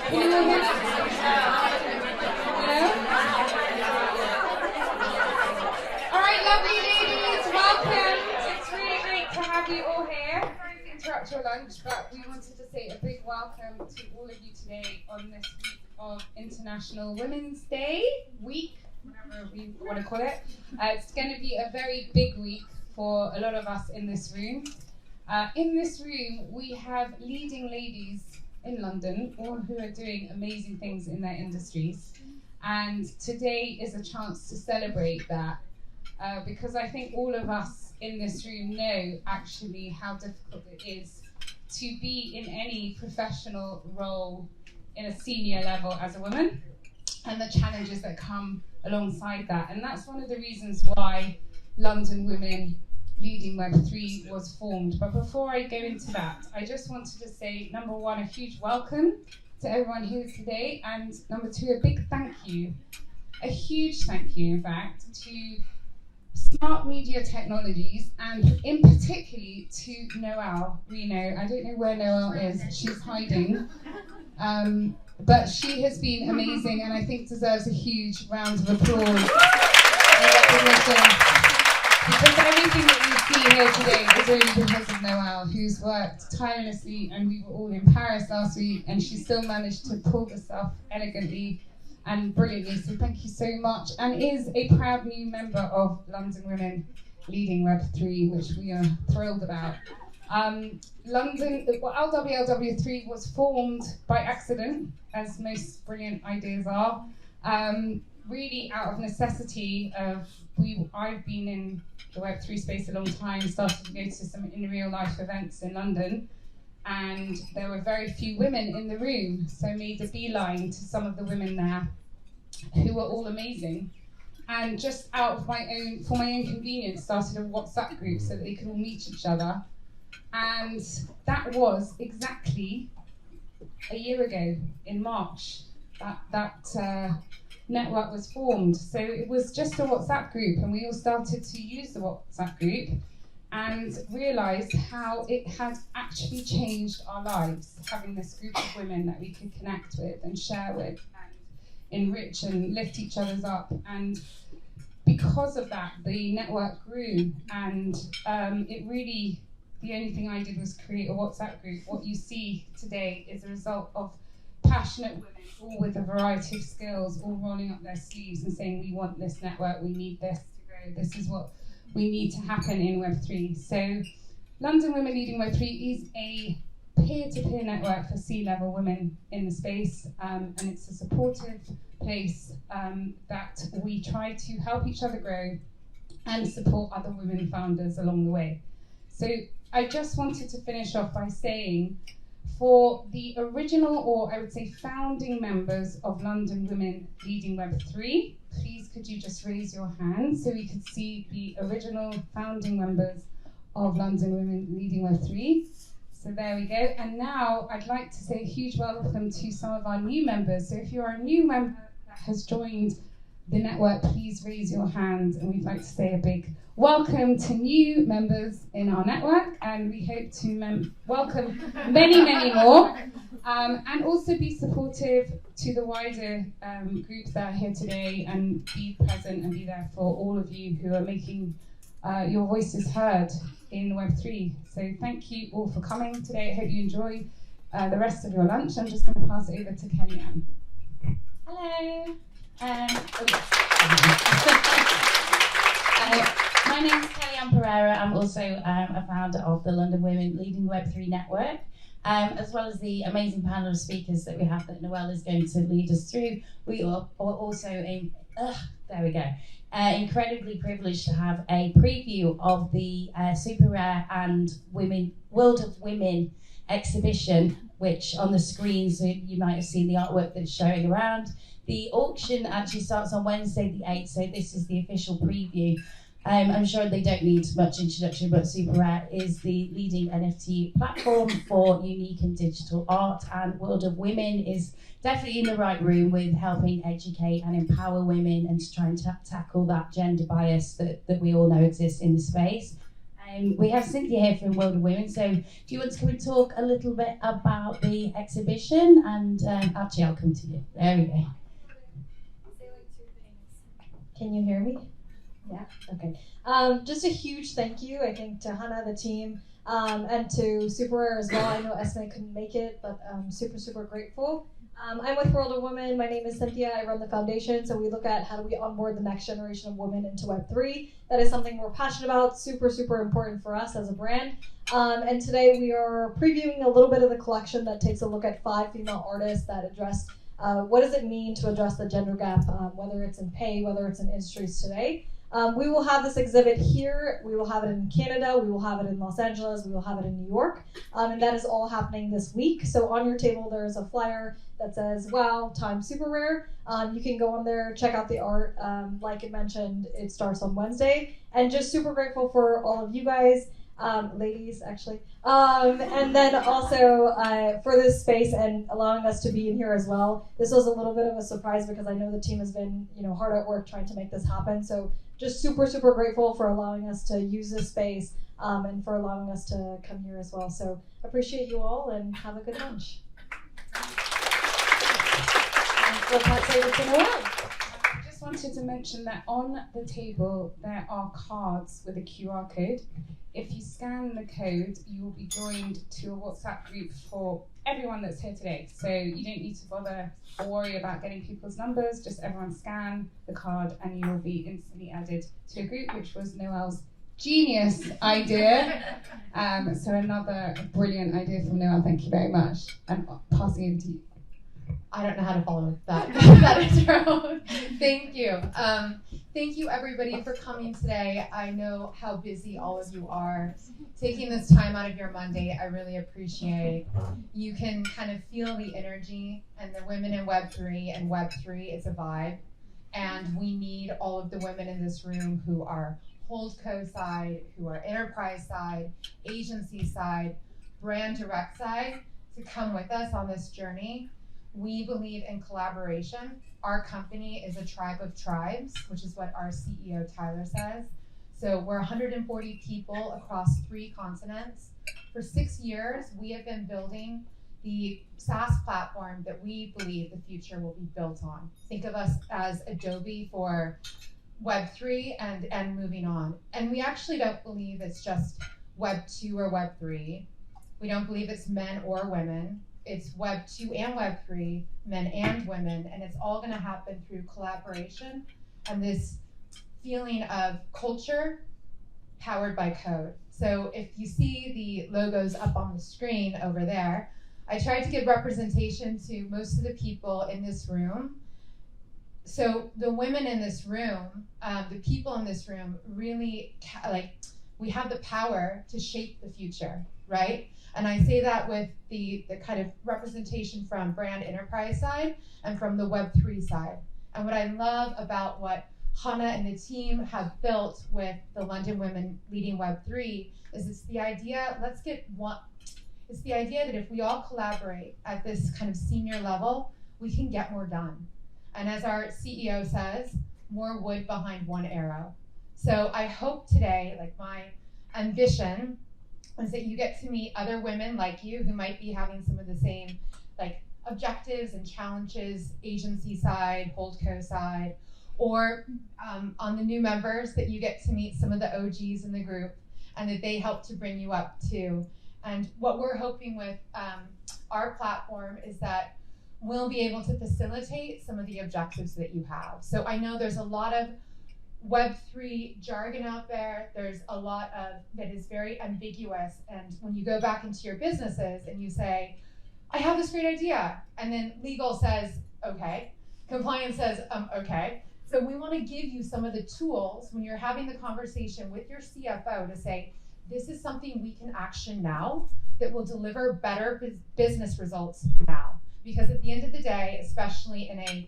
Can you all hear me? Hello? All right, lovely ladies, welcome. It's really great to have you all here. Sorry to interrupt your lunch, but we wanted to say a big welcome to all of you today on this week of International Women's Day week, whatever we want to call it. It's going to be a very big week for a lot of us in this room. In this room, we have leading ladies in London, all who are doing amazing things in their industries. And today is a chance to celebrate that, because I think all of us in this room know actually how difficult it is to be in any professional role in a senior level as a woman, and the challenges that come alongside that. And that's one of the reasons why London Women Leading Web3 was formed. But before I go into that, I just wanted to say, number one, a huge welcome to everyone here today, and number two, a big thank you, a huge thank you, in fact, to SmartMedia Technologies, and in particularly to Noelle Reno. I don't know where Noelle is, she's hiding. But she has been amazing, and I think deserves a huge round of applause and recognition. Because everything that you see here today is really because of Noelle, who's worked tirelessly, and we were all in Paris last week, and she still managed to pull this off elegantly and brilliantly. So thank you so much, and is a proud new member of London Women Leading Web3, which we are thrilled about. LWLW3 was formed by accident, as most brilliant ideas are, really out of necessity of, I've been in the Web3 space a long time, started to go to some in real life events in London, and there were very few women in the room, so I made a beeline to some of the women there who were all amazing. And just for my own convenience, started a WhatsApp group so that they could all meet each other. And that was exactly a year ago, in March, that network was formed. So it was just a WhatsApp group, and we all started to use the WhatsApp group and realised how it had actually changed our lives, having this group of women that we could connect with and share with and enrich and lift each other's up. And because of that, the network grew, and it really, the only thing I did was create a WhatsApp group. What you see today is a result of passionate women, all with a variety of skills, all rolling up their sleeves and saying, we want this network, we need this to go, this is what we need to happen in Web3. So London Women Leading Web3 is a peer-to-peer network for C-level women in the space, and it's a supportive place that we try to help each other grow and support other women founders along the way. So I just wanted to finish off by saying, for the original, or I would say founding members of London Women Leading Web3, please could you just raise your hand so we could see the original founding members of London Women Leading Web3. So there we go. And now I'd like to say a huge welcome to some of our new members. So if you're a new member that has joined the network, please raise your hand, and we'd like to say a big welcome to new members in our network, and we hope to welcome many, many more, and also be supportive to the wider groups that are here today, and be present and be there for all of you who are making your voices heard in Web3. So thank you all for coming today. I hope you enjoy the rest of your lunch. I'm just going to pass it over to Kellyanne. Hello. My name is Kellyanne Pereira. I'm also a founder of the London Women Leading Web3 Network, as well as the amazing panel of speakers that we have that Noelle is going to lead us through. We are also incredibly privileged to have a preview of the Super Rare and World of Women exhibition, which on the screens you might have seen the artwork that's showing around. The auction actually starts on Wednesday the 8th, so this is the official preview. I'm sure they don't need much introduction, but Super Rare is the leading NFT platform for unique and digital art, and World of Women is definitely in the right room with helping educate and empower women and to try and tackle that gender bias that we all know exists in the space. We have Cynthia here from World of Women, so do you want to come and talk a little bit about the exhibition? And actually, I'll come to you. There we go. Can you hear me? Yeah, okay. Just a huge thank you, I think, to Hannah, the team, and to Super Rare as well. I know Esme couldn't make it, but I'm super, super grateful. I'm with World of Women. My name is Cynthia. I run the foundation, so we look at how do we onboard the next generation of women into Web3. That is something we're passionate about, super, super important for us as a brand. And today we are previewing a little bit of the collection that takes a look at 5 female artists that address what does it mean to address the gender gap, whether it's in pay, whether it's in industries today. We will have this exhibit here, we will have it in Canada, we will have it in Los Angeles, we will have it in New York, and that is all happening this week. So on your table there's a flyer that says WOW times Super Rare. You can go on there, check out the art. Like it mentioned, it starts on Wednesday. And just super grateful for all of you guys, ladies actually, and then also for this space and allowing us to be in here as well. This was a little bit of a surprise because I know the team has been hard at work trying to make this happen. So just super, super grateful for allowing us to use this space and for allowing us to come here as well. So appreciate you all and have a good lunch. I just wanted to mention that on the table there are cards with a QR code. If you scan the code, you will be joined to a WhatsApp group for everyone that's here today. So you don't need to bother or worry about getting people's numbers, just everyone scan the card and you will be instantly added to a group, which was Noelle's genius idea. So another brilliant idea from Noelle, thank you very much. And passing it to you. I don't know how to follow that intro. Thank you. Thank you everybody for coming today. I know how busy all of you are. Taking this time out of your Monday, I really appreciate. You can kind of feel the energy, and the women in Web3 and Web3 is a vibe. And we need all of the women in this room who are holdco side, who are enterprise side, agency side, brand direct side to come with us on this journey. We believe in collaboration. Our company is a tribe of tribes, which is what our CEO Tyler says. So we're 140 people across 3 continents. For 6 years, we have been building the SaaS platform that we believe the future will be built on. Think of us as Adobe for Web3 and moving on. And we actually don't believe it's just Web2 or Web3. We don't believe it's men or women. It's Web 2 and Web 3, men and women, and it's all going to happen through collaboration and this feeling of culture powered by code. So if you see the logos up on the screen over there, I tried to give representation to most of the people in this room. So the women in this room, the people in this room really, we have the power to shape the future, right? And I say that with the kind of representation from brand enterprise side and from the Web3 side. And what I love about what Hannah and the team have built with the London Women Leading Web3 is it's the idea, it's the idea that if we all collaborate at this kind of senior level, we can get more done. And as our CEO says, more wood behind one arrow. So I hope today, like my ambition is that you get to meet other women like you who might be having some of the same objectives and challenges, agency side, holdco side, or on the new members that you get to meet some of the OGs in the group and that they help to bring you up too. And what we're hoping with our platform is that we'll be able to facilitate some of the objectives that you have. So I know there's a lot of Web3 jargon out there. There's a lot of that is very ambiguous. And when you go back into your businesses and you say, I have this great idea, and then legal says, okay, compliance says, okay. So we want to give you some of the tools when you're having the conversation with your CFO to say, this is something we can action now that will deliver better business results now. Because at the end of the day, especially in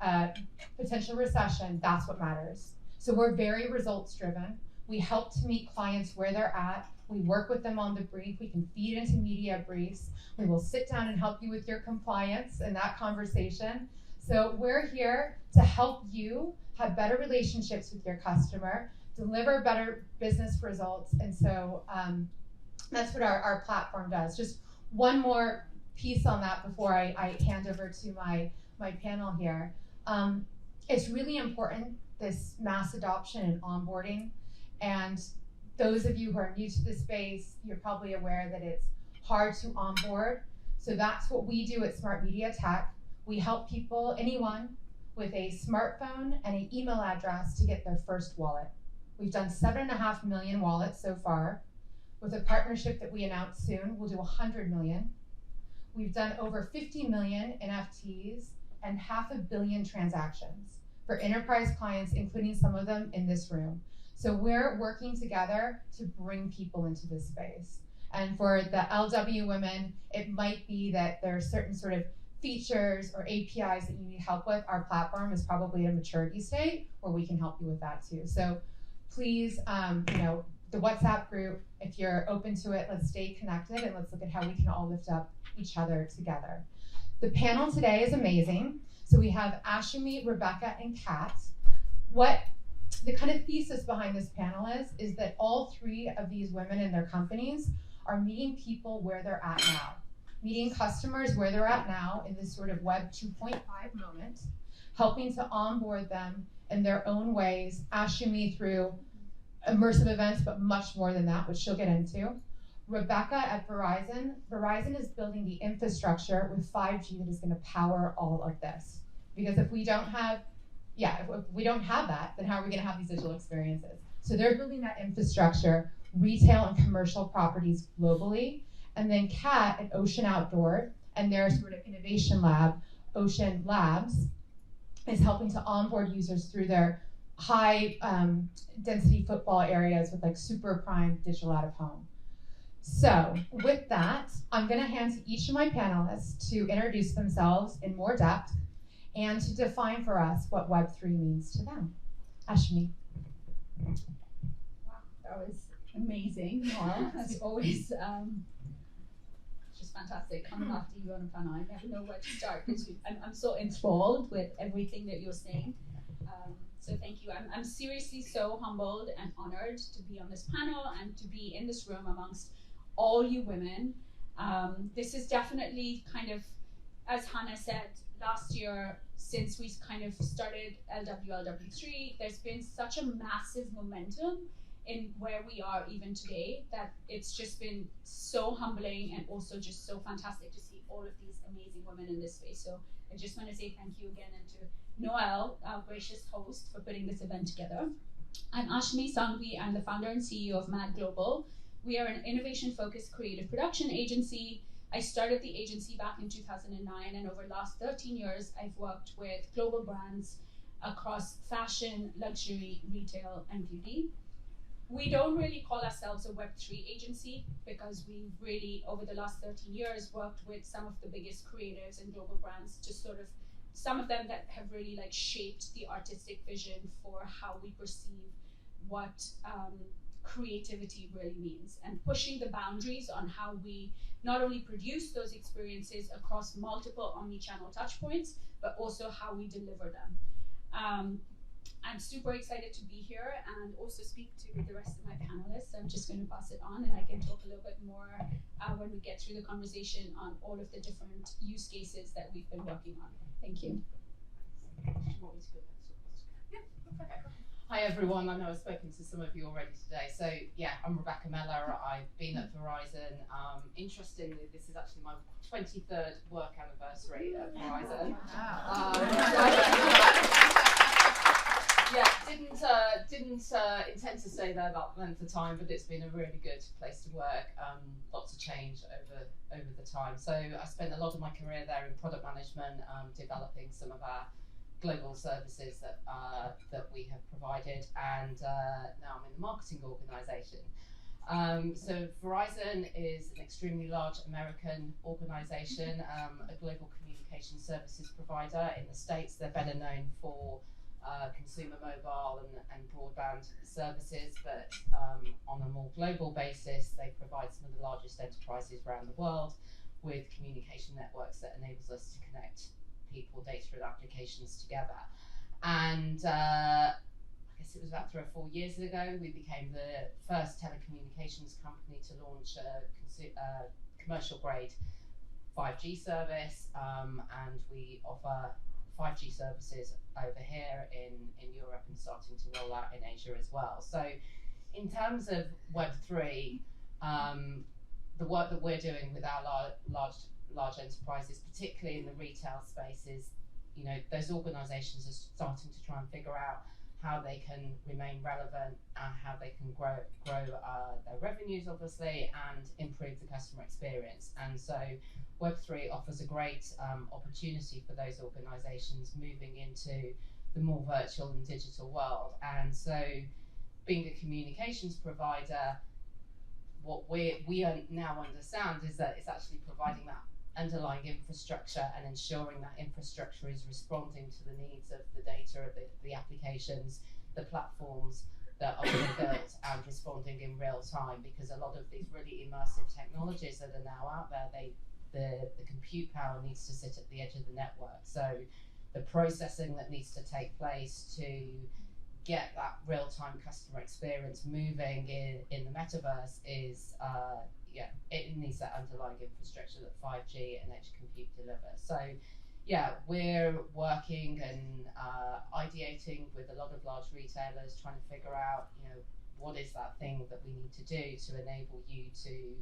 a potential recession, that's what matters. So we're very results driven. We help to meet clients where they're at. We work with them on the brief. We can feed into media briefs. We will sit down and help you with your compliance and that conversation. So we're here to help you have better relationships with your customer, deliver better business results. And so that's what our platform does. Just one more piece on that before I hand over to my panel here. It's really important, this mass adoption and onboarding. And those of you who are new to the space, you're probably aware that it's hard to onboard. So that's what we do at Smart Media Tech. We help people, anyone, with a smartphone and an email address to get their first wallet. We've done 7.5 million wallets so far. With a partnership that we announce soon, we'll do 100 million. We've done over 50 million NFTs and 500 million transactions for enterprise clients, including some of them in this room. So we're working together to bring people into this space. And for the LW women, it might be that there are certain sort of features or APIs that you need help with. Our platform is probably at a maturity state where we can help you with that too. So please, the WhatsApp group, if you're open to it, let's stay connected and let's look at how we can all lift up each other together. The panel today is amazing. So we have Ashimi, Rebecca, and Kat. What the kind of thesis behind this panel is that all three of these women and their companies are meeting people where they're at now, meeting customers where they're at now in this sort of Web 2.5 moment, helping to onboard them in their own ways, Ashimi through immersive events, but much more than that, which she'll get into. Rebecca at Verizon. Verizon is building the infrastructure with 5G that is going to power all of this. Because if we don't have that, then how are we going to have these digital experiences? So they're building that infrastructure, retail and commercial properties globally. And then Kat at Ocean Outdoor and their sort of innovation lab, Ocean Labs, is helping to onboard users through their high density football areas with like super prime digital out of home. So with that, I'm going to hand to each of my panelists to introduce themselves in more depth and to define for us what Web3 means to them. Ashimi. Wow, that was amazing, Noel. As always, just fantastic. Coming after you on a panel, I never know where to start because I'm so enthralled with everything that you're saying. So thank you. I'm seriously so humbled and honored to be on this panel and to be in this room amongst all you women. This is definitely kind of, as Hannah said, last year, since we kind of started LWLW3, there's been such a massive momentum in where we are even today that it's just been so humbling and also just so fantastic to see all of these amazing women in this space. So I just want to say thank you again and to Noel, our gracious host, for putting this event together. I'm Ashimi Sangvi. I'm the founder and CEO of Mad Global. We are an innovation-focused creative production agency. I started the agency back in 2009, and over the last 13 years, I've worked with global brands across fashion, luxury, retail, and beauty. We don't really call ourselves a Web3 agency because we've really, over the last 13 years, worked with some of the biggest creatives and global brands to sort of, some of them that have really like shaped the artistic vision for how we perceive what creativity really means, and pushing the boundaries on how we not only produce those experiences across multiple omni-channel touchpoints, but also how we deliver them. I'm super excited to be here and also speak to the rest of my panelists. I'm just going to pass it on and I can talk a little bit more when we get through the conversation on all of the different use cases that we've been working on. Thank you. Hi everyone, I know I've spoken to some of you already today. So yeah, I'm Rebecca Meller. I've been at Verizon. Interestingly, this is actually my 23rd work anniversary at Verizon. Yeah, didn't intend to stay there that length of time, but it's been a really good place to work. Lots of change over the time. So I spent a lot of my career there in product management, developing some of our global services that we have provided, and now I'm in the marketing organisation. So Verizon is an extremely large American organisation, a global communication services provider. In the States, they're better known for consumer mobile and broadband services, but on a more global basis, they provide some of the largest enterprises around the world with communication networks that enables us to connect people, data and applications together. And guess it was about 3 or 4 years ago, we became the first telecommunications company to launch a commercial grade 5G service, and we offer 5G services over here in Europe and starting to roll out in Asia as well. So in terms of Web3, the work that we're doing with our large enterprises, particularly in the retail space, is, those organizations are starting to try and figure out how they can remain relevant and how they can grow their revenues, obviously, and improve the customer experience. And so Web3 offers a great opportunity for those organizations moving into the more virtual and digital world. And so being a communications provider, what we now understand is that it's actually providing that underlying infrastructure and ensuring that infrastructure is responding to the needs of the data, the applications, the platforms that are being built, and responding in real time, because a lot of these really immersive technologies that are now out there, the compute power needs to sit at the edge of the network. So the processing that needs to take place to get that real-time customer experience moving in the metaverse is it needs that underlying infrastructure that 5G and edge compute delivers. So we're working and ideating with a lot of large retailers, trying to figure out what is that thing that we need to do to enable you to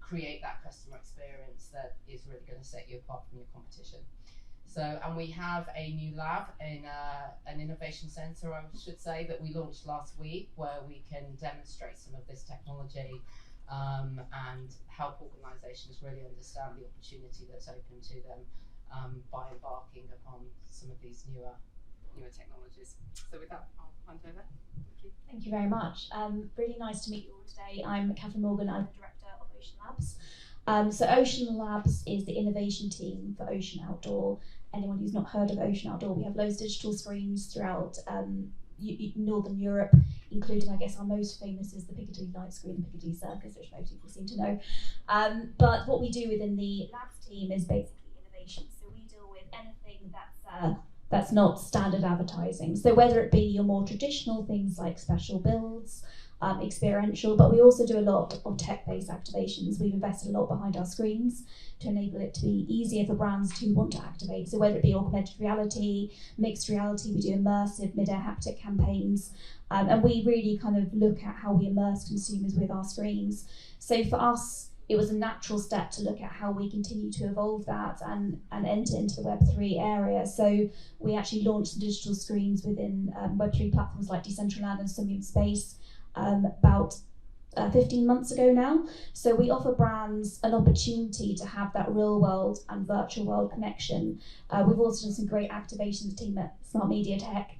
create that customer experience that is really going to set you apart from your competition. So, and we have a new lab in an innovation center, I should say, that we launched last week, where we can demonstrate some of this technology and help organizations really understand the opportunity that's open to them by embarking upon some of these newer technologies. So with that, I'll hand over. Thank you. Thank you very much. Really nice to meet you all today. I'm Catherine Morgan. I'm the director of Ocean Labs. So Ocean Labs is the innovation team for Ocean Outdoor. Anyone who's not heard of Ocean Outdoor, we have loads of digital screens throughout Northern Europe, including, I guess, our most famous is the Piccadilly Light Screen and Piccadilly Circus, which most people seem to know. But what we do within the labs team is basically innovation. So we deal with anything that's not standard advertising. So whether it be your more traditional things like special builds, experiential, but we also do a lot of tech-based activations. We've invested a lot behind our screens to enable it to be easier for brands to want to activate. So whether it be augmented reality, mixed reality, we do immersive mid-air haptic campaigns, and we really kind of look at how we immerse consumers with our screens. So for us, it was a natural step to look at how we continue to evolve that and enter into the Web3 area. So we actually launched the digital screens within Web3 platforms like Decentraland and Simian Space about 15 months ago now. So we offer brands an opportunity to have that real world and virtual world connection. We've also done some great activations, the team at SmartMedia Tech,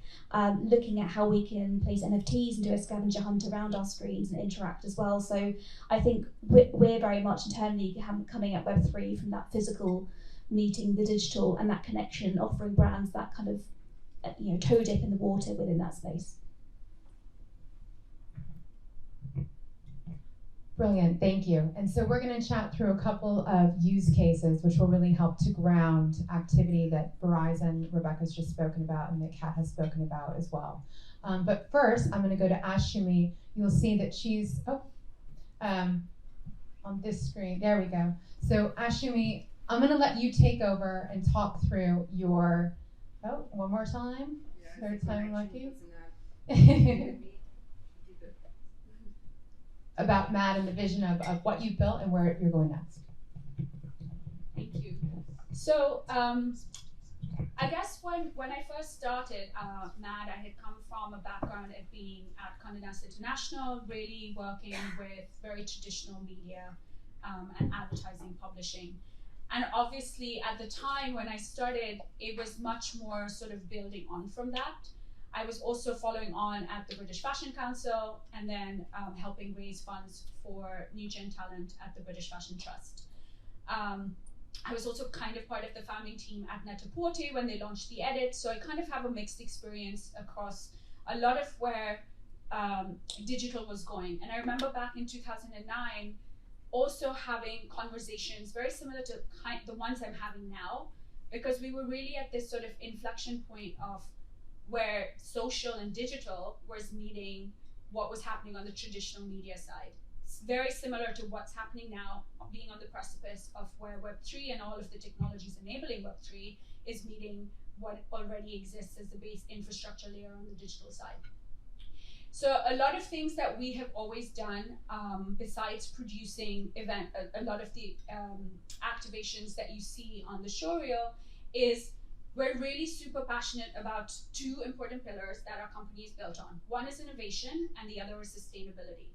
looking at how we can place NFTs and do a scavenger hunt around our screens and interact as well. So I think we're very much internally coming at Web3 from that physical meeting the digital and that connection, offering brands that kind of toe dip in the water within that space. Brilliant, thank you. And so we're going to chat through a couple of use cases which will really help to ground activity that Verizon, Rebecca's just spoken about, and that Kat has spoken about as well. But first, I'm going to go to Ashumi. You'll see that she's on this screen. There we go. So Ashumi, I'm going to let you take over and talk through your, one more time? Yeah, third time lucky? About Matt and the vision of what you've built and where you're going next. Thank you. So I guess when I first started Matt, I had come from a background of being at Condé Nast International, really working with very traditional media and advertising publishing. And obviously at the time when I started, it was much more sort of building on from that. I was also following on at the British Fashion Council and then helping raise funds for new gen talent at the British Fashion Trust. I was also kind of part of the founding team at Net-a-Porter when they launched The Edit, so I kind of have a mixed experience across a lot of where digital was going. And I remember back in 2009 also having conversations very similar to the ones I'm having now, because we were really at this sort of inflection point of where social and digital was meeting what was happening on the traditional media side. It's very similar to what's happening now, being on the precipice of where Web3 and all of the technologies enabling Web3 is meeting what already exists as the base infrastructure layer on the digital side. So a lot of things that we have always done, besides producing a lot of the activations that you see on the showreel, is we're really super passionate about two important pillars that our company is built on. One is innovation and the other is sustainability.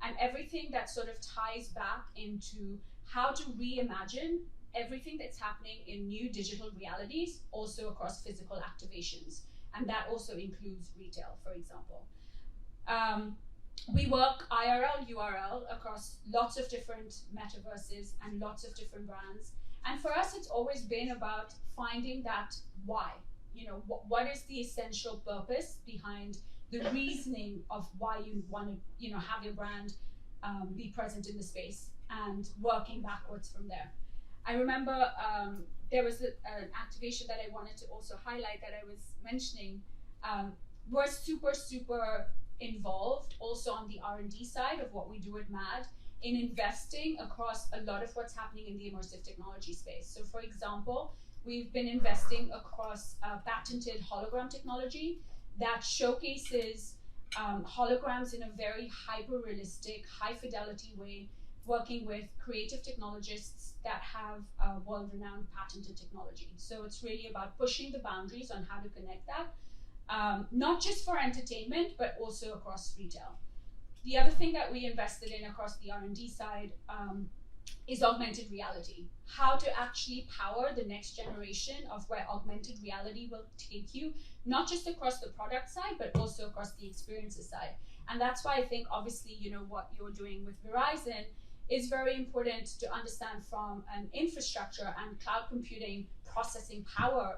And everything that sort of ties back into how to reimagine everything that's happening in new digital realities, also across physical activations. And that also includes retail, for example. We work IRL, URL across lots of different metaverses and lots of different brands. And for us, it's always been about finding that why. You know, what is the essential purpose behind the reasoning of why you want to, you know, have your brand be present in the space, and working backwards from there. I remember there was an activation that I wanted to also highlight that I was mentioning. We're super involved also on the R&D side of what we do at MAD in investing across a lot of what's happening in the immersive technology space. So for example, we've been investing across patented hologram technology that showcases holograms in a very hyper-realistic, high-fidelity way, working with creative technologists that have world-renowned patented technology. So it's really about pushing the boundaries on how to connect that, not just for entertainment, but also across retail. The other thing that we invested in across the R&D side is augmented reality. How to actually power the next generation of where augmented reality will take you, not just across the product side, but also across the experiences side. And that's why I think, obviously, you know, what you're doing with Verizon is very important to understand from an infrastructure and cloud computing processing power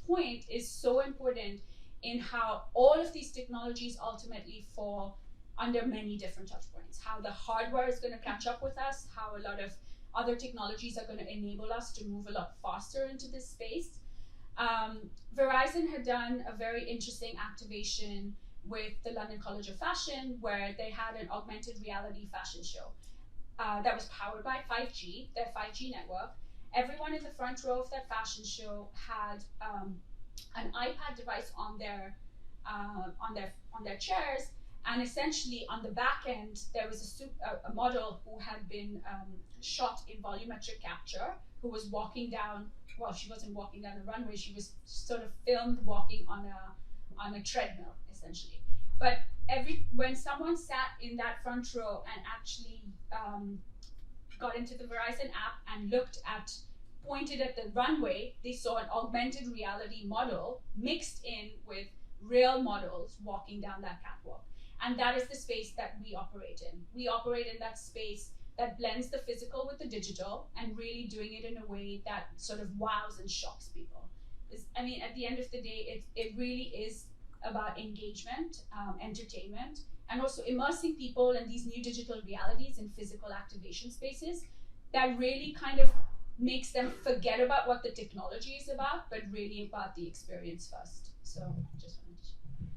point is so important in how all of these technologies ultimately fall under many different touch points. How the hardware is going to catch up with us, how a lot of other technologies are going to enable us to move a lot faster into this space. Verizon had done a very interesting activation with the London College of Fashion, where they had an augmented reality fashion show that was powered by 5G, their 5G network. Everyone in the front row of that fashion show had an iPad device on their chairs, and essentially on the back end there was a model who had been shot in volumetric capture, who was walking down. Well, she wasn't walking down the runway; she was sort of filmed walking on a treadmill, essentially. But when someone sat in that front row and actually got into the Verizon app and pointed at the runway, they saw an augmented reality model mixed in with real models walking down that catwalk. And that is the space that we operate in. We operate in that space that blends the physical with the digital and really doing it in a way that sort of wows and shocks people. I mean, at the end of the day, it really is about engagement, entertainment, and also immersing people in these new digital realities in physical activation spaces that really kind of makes them forget about what the technology is about, but really about the experience first. So just wanted to share.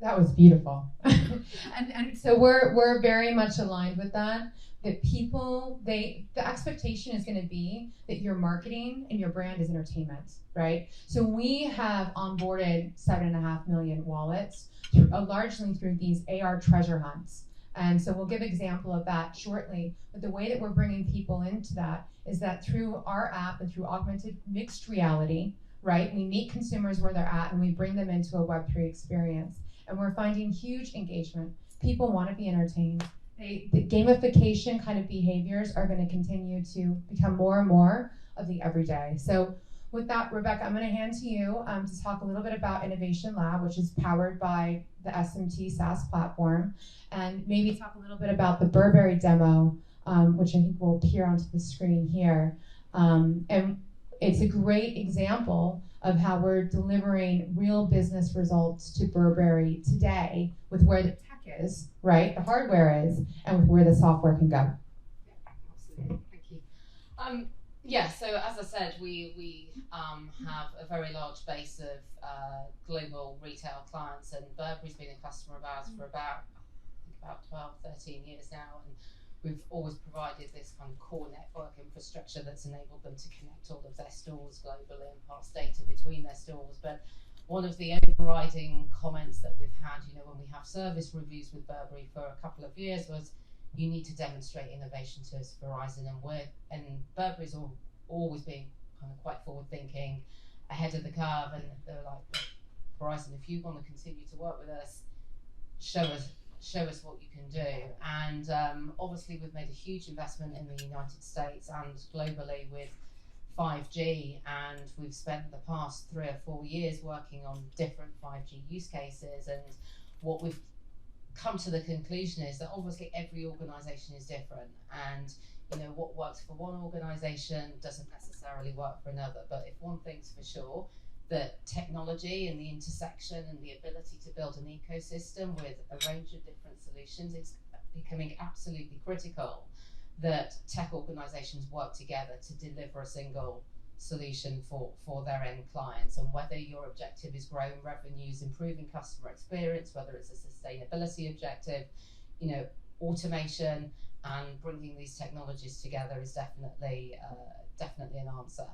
That was beautiful. and so we're very much aligned with that. That people, the expectation is going to be that your marketing and your brand is entertainment, right? So we have onboarded 7.5 million wallets, largely through these AR treasure hunts. And so we'll give an example of that shortly. But the way that we're bringing people into that is that through our app and through augmented mixed reality, right? We meet consumers where they're at and we bring them into a Web3 experience. And we're finding huge engagement. People want to be entertained. The gamification kind of behaviors are going to continue to become more and more of the everyday. So with that, Rebecca, I'm going to hand to you to talk a little bit about Innovation Lab, which is powered by the SMT SaaS platform, and maybe talk a little bit about the Burberry demo, which I think will appear onto the screen here. And it's a great example of how we're delivering real business results to Burberry today with where the tech is, right? The hardware is, and with where the software can go. Yeah, absolutely. Thank you. Yeah, so as I said, we have a very large base of global retail clients, and Burberry's been a customer of ours for about 12, 13 years now, and we've always provided this kind of core network infrastructure that's enabled them to connect all of their stores globally and pass data between their stores. But one of the overriding comments that we've had, when we have service reviews with Burberry for a couple of years was, you need to demonstrate innovation to us, Verizon, and Burberry's always been kind of quite forward-thinking, ahead of the curve, and they're like, Verizon, if you want to continue to work with us, show us what you can do. And obviously we've made a huge investment in the United States and globally with 5G, and we've spent the past 3 or 4 years working on different 5G use cases, and what we've come to the conclusion is that obviously every organisation is different, and what works for one organisation doesn't necessarily work for another. But if one thing's for sure, that technology and the intersection and the ability to build an ecosystem with a range of different solutions is becoming absolutely critical, that tech organisations work together to deliver a single solution for their end clients. And whether your objective is growing revenues, improving customer experience, whether it's a sustainability objective, automation and bringing these technologies together is definitely an answer.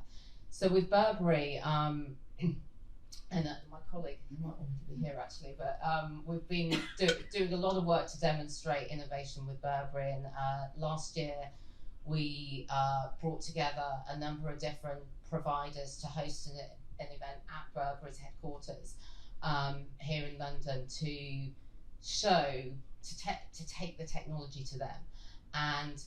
So with Burberry, and my colleague, who might want to be here actually, but we've been doing a lot of work to demonstrate innovation with Burberry, and last year we brought together a number of different providers to host an event at Burberry's headquarters here in London to take the technology to them. And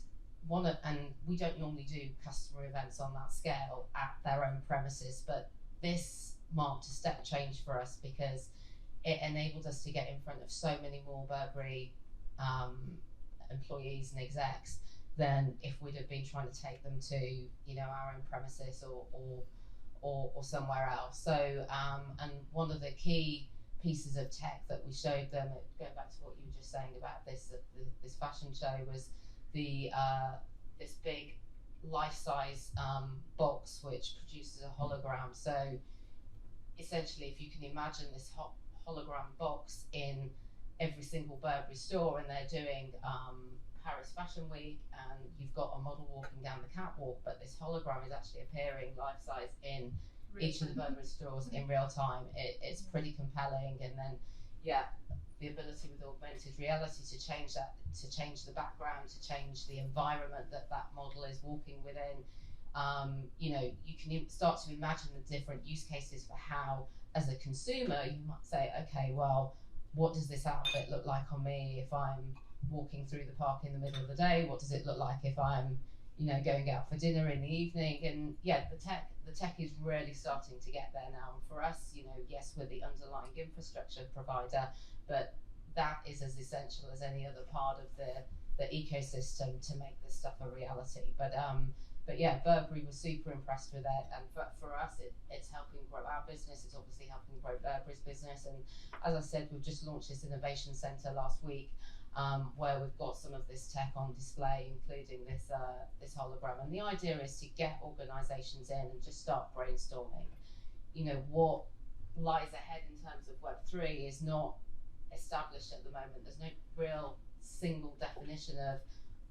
we don't normally do customer events on that scale at their own premises, but this marked a step change for us because it enabled us to get in front of so many more Burberry employees and execs than if we'd have been trying to take them to our own premises or somewhere else. So and one of the key pieces of tech that we showed them, going back to what you were just saying about this fashion show, was this big life-size box which produces a hologram. So essentially, if you can imagine this hologram box in every single Burberry store, and they're doing Paris Fashion Week, and you've got a model walking down the catwalk, but this hologram is actually appearing life-size in each of the Burberry stores in real time. It's pretty compelling. And then, the ability with augmented reality to change the background, to change the environment that model is walking within. You can start to imagine the different use cases for how, as a consumer, you might say, okay, well, what does this outfit look like on me if I'm walking through the park in the middle of the day? What does it look like if I'm, going out for dinner in the evening? And the tech is really starting to get there now. And for us, yes, we're the underlying infrastructure provider, but that is as essential as any other part of the ecosystem to make this stuff a reality. But Burberry was super impressed with it, and for us, it's helping grow our business. It's obviously helping grow Burberry's business. And as I said, we've just launched this innovation centre last week, where we've got some of this tech on display, including this hologram. And the idea is to get organisations in and just start brainstorming. What lies ahead in terms of Web3 is not established at the moment. There's no real single definition of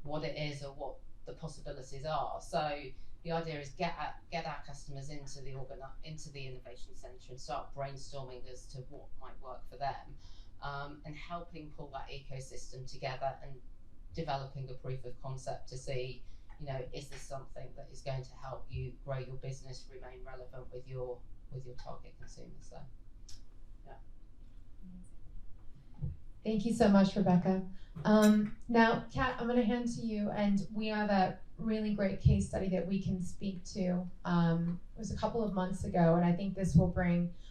what it is or what the possibilities are. So the idea is get our customers into the innovation centre and start brainstorming as to what might work for them, and helping pull that ecosystem together and developing a proof of concept to see, is this something that is going to help you grow your business, remain relevant with your target consumers. So, yeah. Thank you so much, Rebecca. Now, Kat, I'm going to hand to you, and we have a really great case study that we can speak to. It was a couple of months ago, and I think this will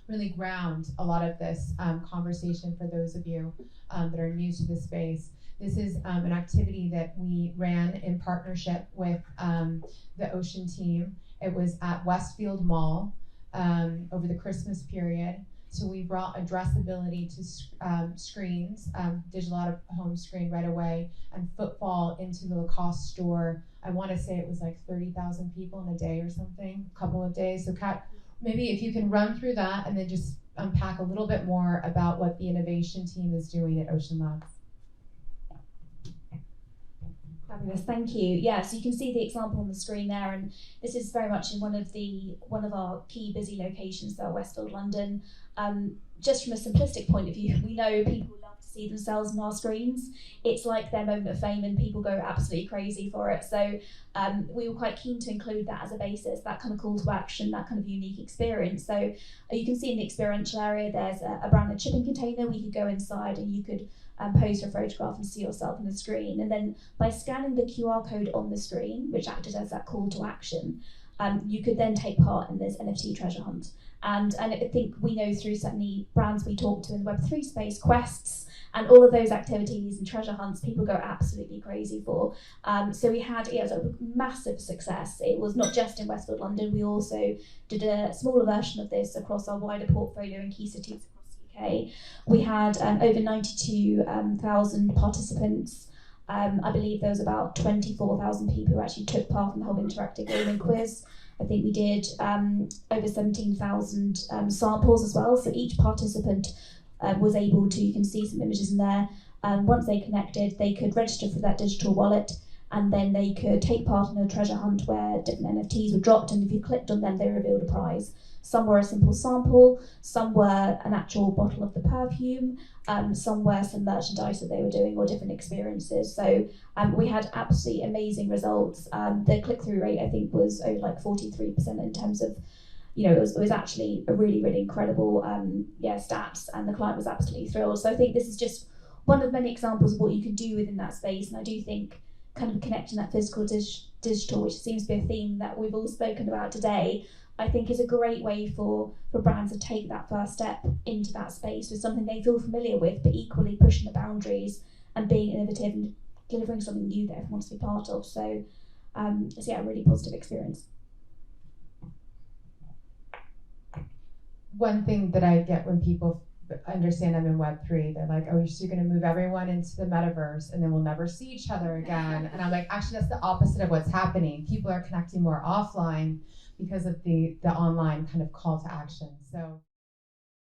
really ground a lot of this conversation for those of you that are new to the space. This is an activity that we ran in partnership with the Ocean team. It was at Westfield Mall over the Christmas period. So we brought addressability to screens, digital out of home screen right away, and footfall into the Lacoste store. I want to say it was like 30,000 people in a day or something, a couple of days. So Kat, maybe if you can run through that and then just unpack a little bit more about what the innovation team is doing at Ocean Labs. Fabulous, thank you. Yeah, so you can see the example on the screen there, and this is very much in one of our key busy locations, so Westfield, London. Just from a simplistic point of view, we know people love to see themselves on our screens. It's like their moment of fame, and people go absolutely crazy for it. So we were quite keen to include that as a basis, that kind of call to action, that kind of unique experience. So you can see in the experiential area, there's a branded shipping container. We could go inside and you could pose for a photograph and see yourself on the screen. And then by scanning the QR code on the screen, which acted as that call to action, you could then take part in this NFT treasure hunt. And I think we know through certainly brands we talk to in the Web3 space, quests, and all of those activities and treasure hunts, people go absolutely crazy for. So we had, it was a massive success. It was not just in Westfield London, we also did a smaller version of this across our wider portfolio in key cities across the UK. We had over 92,000 participants. I believe there was about 24,000 people who actually took part in the whole interactive gaming quiz. I think we did over 17,000 samples as well. So each participant was able to, you can see some images in there. Once they connected, they could register for that digital wallet, and then they could take part in a treasure hunt where different NFTs were dropped, and if you clicked on them, they revealed a prize. Some were a simple sample, some were an actual bottle of the perfume, some were some merchandise that they were doing or different experiences. So we had absolutely amazing results. The click-through rate, I think, was over like 43% in terms of, you know, it was actually a really, really incredible stats, and the client was absolutely thrilled. So I think this is just one of many examples of what you can do within that space, and I do think kind of connecting that physical digital, which seems to be a theme that we've all spoken about today, I think is a great way for brands to take that first step into that space with something they feel familiar with, but equally pushing the boundaries and being innovative and delivering something new that everyone wants to be part of. So it's a really positive experience. One thing that I get when people understand I'm in Web3, they're like, oh, so you're going to move everyone into the metaverse and then we'll never see each other again. And I'm like, actually, that's the opposite of what's happening. People are connecting more offline because of the online kind of call to action. So